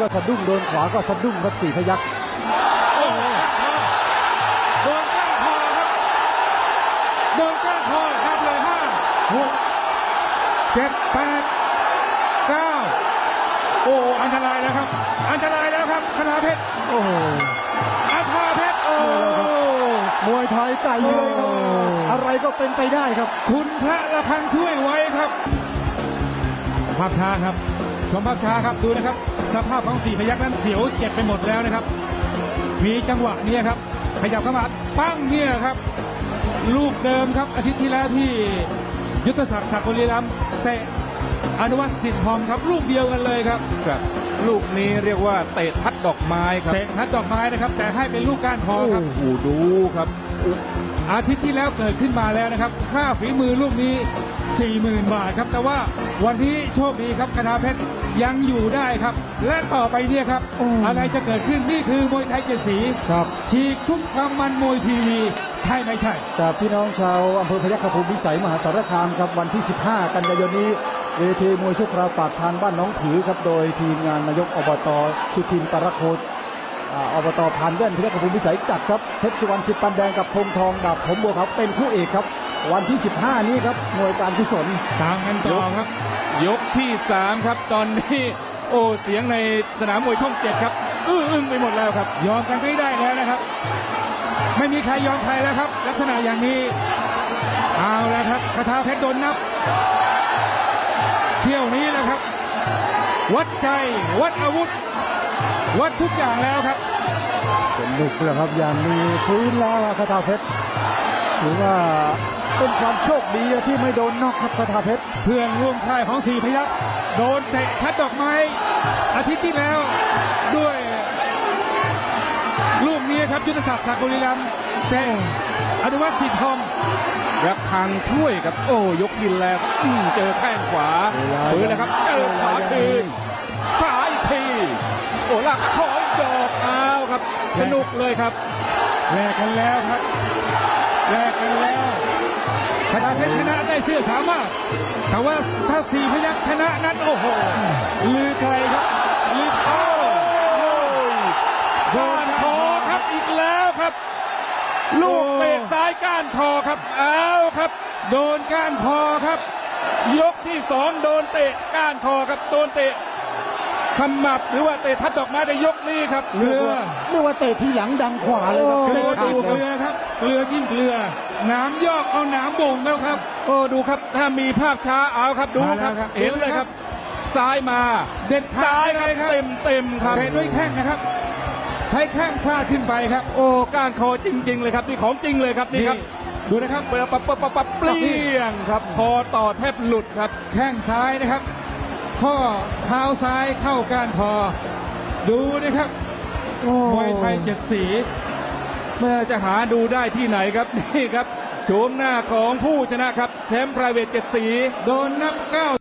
ก็สะดุ้งโดนขวาก็สะดุ้งครับ4 พยัคฆ์โดนก้านคอครับโดนก้านคอครับเลย5 6 7 8 9โอ้อันตรายแล้วครับอันตรายแล้วครับคณาเพชรโอ้โหอาภาเพชรโอ้มวยไทยไก่เลยครับอะไรก็เป็นไปได้ครับคุณพระละคังช่วยไว้ครับภาพช้าครับชมภาพช้าครับดูนะครับสภาพของ4 พยัคฆ์นั้นเสียวเจ็บไปหมดแล้วนะครับมีจังหวะนี้ครับขยับเข้ามาปั้งเนี่ยครับลูกเดิมครับอาทิตย์ที่แล้วที่ยุทธศักดิ์ ศักดิ์บุรีรัมย์เตะอนุวัฒน์สิทธิ์ทองครับลูกเดียวกันเลยครับลูกนี้เรียกว่าเตะทัดดอกไม้ครับเตะทัดดอกไม้นะครับแต่ให้เป็นลูกก้านคอครับโอ้ดูครับอาทิตย์ที่แล้วเกิดขึ้นมาแล้วนะครับค่าฝีมือลูกนี้ 40,000 บาทครับแต่ว่าวันนี้โชคดีครับคณาเพชรยังอยู่ได้ครับและต่อไปเนี่ยครับอะไรจะเกิดขึ้นนี่คือมวยไทย7 สีครับฉีกทุกความมันมวยทีวีใช่ไม่ใช่จากพี่น้องชาวอำเภอพยัคฆภูมิวิสัยมหาสารคามครับวันที่15 กันยายนนี้เวทีมวยชั่วคราวปากทางบ้านน้องผือครับโดยทีมงานนายกอบต.สุทินปรโคตอบต.พานแว่นพยัคฆภูมิวิสัยจัดครับเพชรสุวรรณสิทธิ์ปันแดงกับธงทองดาบผมบัวขาวเป็นคู่เอกครับวันที่15นี้ครับมวยการกุศลตามกันต่อครับยกที่3ครับตอนนี้โอ้เสียงในสนามมวยช่อง7ครับอึ้งไปหมดแล้วครับยอมกันไม่ได้แล้วนะครับไม่มีใครยอมใครแล้วครับลักษณะอย่างนี้เอาแล้วครับคณาเพชรโดนนับเที่ยวนี้แหละครับวัดใจวัดอาวุธวัดทุกอย่างแล้วครับเป็นลุกแล้วครับอย่างมีฟื้นแล้วคณาเพชรถือว่าเป็นความโชคดีที่ไม่โดนน็อกครับคณาเพชรเพื่อนร่วมค่ายของ4 พยัคฆ์โดนเตะทัดดอกไม้อาทิตย์ที่แล้วด้วยลูกนี้ครับยุทธศักดิ์ ศักดิ์บุรีรัมย์เตะอนุวัฒน์สิทธิ์ทองระฆังช่วยครับโอ้ยกยินแล้วเจอแข้งขวาปืนนะครับเจอขวาคืนขวาอีกทีโอ้หลักขอดอกเอาครับสนุกเลยครับแลกกันแล้วครับแลกกันแล้วคณาเพชรชนะได้เสื้อสามารถแต่ว่าถ้า4 พยัคฆ์ชนะนั้นโอ้โหลือไกลครับลือโดนคอครับอีกแล้วครับลูกเตะซ้ายก้านคอครับเอาครับโดนก้านคอครับยกที่2โดนเตะก้านคอครับโดนเตะขมับหรือว่าเตะทัดดอกไม้ในยกนี้ครับเรียกว่าเตะที่หลังดังขวาเลยครับเกลือครับเกลือยิ่งเกลือน้ำยอกเอาน้ำบ่งแล้วครับโอ้ดูครับถ้ามีภาพช้าเอาครับดูครับเห็นเลยครับซ้ายมาเด็ดซ้ายครับเต็มครับเตะด้วยแข้งนะครับใช้แข้งพลาดขึ้นไปครับโอ้ก้านคอจริงๆเลยครับนี่ของจริงเลยครับนี่ครับดูนะครับปั๊บเปลี่ยงครับคอต่อแทบหลุดครับแข้งซ้ายนะครับข้อเท้าซ้ายเข้าก้านคอดูนะครับมวยไทย7 สีเมื่อจะหาดูได้ที่ไหนครับนี่ครับโฉมหน้าของผู้ชนะครับแชมป์ไพรเวท7 สีโดนนับ9